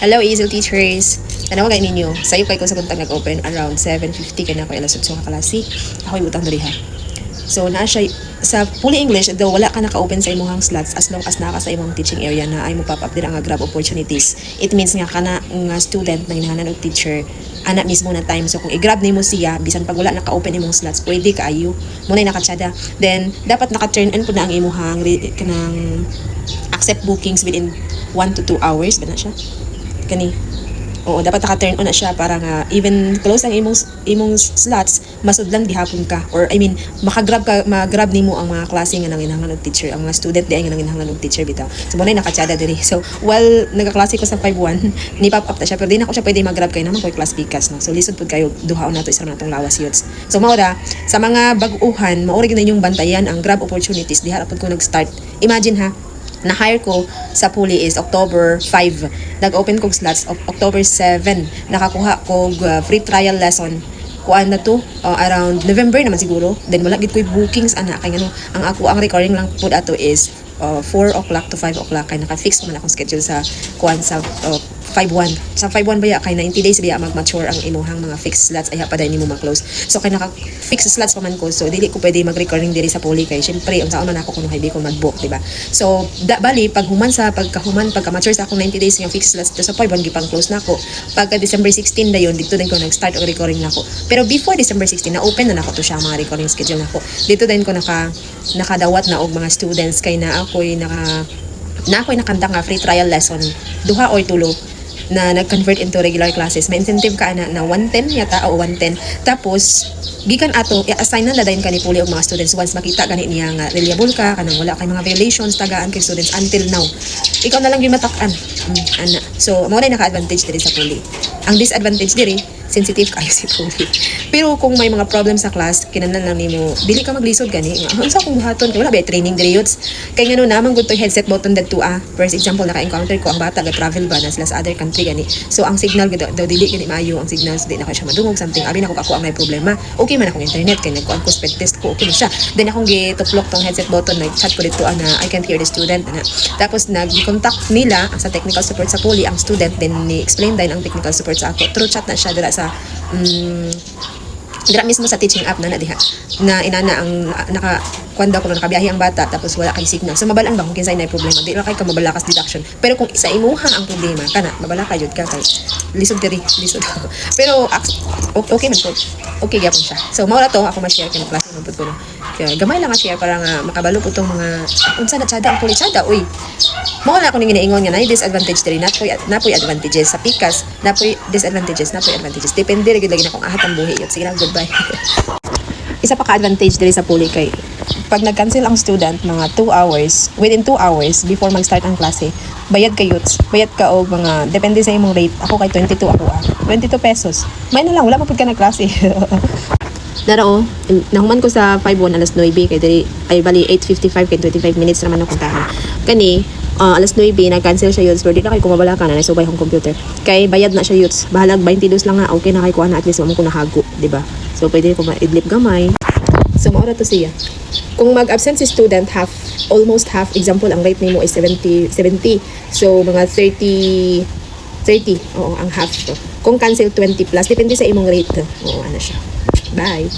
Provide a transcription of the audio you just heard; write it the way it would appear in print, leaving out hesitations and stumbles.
Hello, Easel teachers. Tanawagan ninyo. Sayo kay ko sa kuntang nag-open around 7:50 kay na ko alas 8 ka klase. Ako ibutang diri ha. So na siya sa fully English though wala ka naka-open sa imong slots as long as naka sa imong teaching area na ay mo pop up dira nga grab opportunities. It means nga kana nga student na hinahanan og teacher ana mismo na time. So kung i-grab nimo siya bisan pag wala naka-open imong slots, pwede kaayo. Muna naka-tsada. Then dapat naka-turn in pud na ang imong kanang accept bookings within 1 to 2 hours ba na siya? Kani. Oo, dapat naka-turn on na siya para nga even close ang imong slots, masudlan gihapon ka or I mean, mag-grab nimo ang mga klase nga nanginahanglan og teacher, ang mga student di ay nga nanginahanglan og teacher bitaw. So mo na nakatsada diri. So while nagaklase ko sa 5-1, ni pop up ta siya pero di na ko siya pwede mag-grab kay naman koy class pikas no. So lisod pud kayo duhaon nato isa natong lawas youths. So mao ra sa mga bag-uhan, maori gyud ninyong bantayan ang grab opportunities diha pud ko nag-start. Imagine ha, na-hire ko sa Puli is October 5. Nag-open kong slots of October 7. Nakakuha ko free trial lesson. Kuan na to around November naman siguro. Then wala gid ko'y bookings ana kay ano, ang recording lang pud ato is 4 o'clock to 5 o'clock kay naka-fix man akong schedule sa kuan sa 5-1. Sa 5-1 baya kay 90 days baya mag-mature ang imuhang mga fixed slots ay pa dahil nimo ma-close. So kay naka-fixed slots pa man ko. So dili ko pwede mag-recording diri sa Puli kay syempre unsa man ako kuno hibi ko mag-book, di ba? So bali pagka-mature sa akong 90 days nga fixed slots to sa 5-1 gipang close nako. Pagka December 16 dayon dito din ko nag-start og recording nako. Pero before December 16 na open na nako to siya mga recording schedule nako. Dito din ko nakadawat na og mga students kay na ako'y nakanta nga free trial lesson duha or tulo na nag-convert into regular classes. May incentive ka na 110 yata o 110. Tapos gikan ato i-assign na dayon ka ni Puli og mga students once makita gani niya nga reliable ka kanang wala kay mga violations tagaan kay students until now. Ikaw na lang gimatak-an. Ana. So mao na naka-advantage diri sa Puli. Ang disadvantage diri sensitive kayo si Puli. Pero kung may mga problem sa class, kinahanglan lang nimo dili ka maglisod gani. Unsa kung buhaton kay wala ba training diri youths. Kay ngano namang gud to headset button dadto first example naka-encounter ko ang bata ga travel ba na sila sa other country gani. So ang signal gud daw dili gani maayo ang signals di na ka siya madungog something. Abi na ko ako ang may problema. Okay man akong internet kay nagkuan ko speed test ko okay na siya. Then akong gituplok tong headset button nag-chat ko dito na I can't hear the student na. Tapos nag-contact nila sa technical support sa Puli ang student then ni-explain din ang technical support sa ako. Through chat na siya dira sa dira mismo sa teaching app na diha na inana ang nakakwanda ko nakabiyahe ang bata tapos wala kay signal. So mabalaan ba kung kinsay na problema di ra kay ka mabalakas deduction. Pero kung isa imuha ang problema kana mabala ka jud ka kay lisod diri lisod. Pero okay man po. Okay gyapon siya. So mao ra to ako ma-share kay klase man pud ko no. Kaya gamay lang share para nga makabalo pud tong mga unsa na tsada ang Puli tsada uy. Mao na ako ning ginaingon nga na disadvantage diri napoy advantages sa pikas napoy disadvantages napoy advantages depende ra gyud lagi na kung ahat ang buhi yun. Sige lang goodbye. Isa pa ka-advantage diri sa Puli kay pag nag-cancel ang student mga 2 hours, within 2 hours before mag-start ang klase, bayad ka youths. Bayad ka og mga depende sa imong rate. Ako kay 22 ako 22 pesos. May na lang wala pa pud ka na klase. Narao, nahuman ko sa 5-1 alas 9 kay diri ay bali 8:55 kay 25 minutes naman ako tahan. Kani alas 9 nag-cancel siya youths pero di na kay kumabala ka na naisubay akong computer. Kay bayad na siya youths. Bahalag 22 lang nga okay na kay kuha na at least mo ko nahago, di ba? So pwede ko ma-idlip gamay. So mao ra to siya. Kung mag-absent si student almost half example ang rate nimo is 70. So mga 30 oo ang half to. Kung cancel 20 plus depende sa imong rate. Oo ano siya. Bye.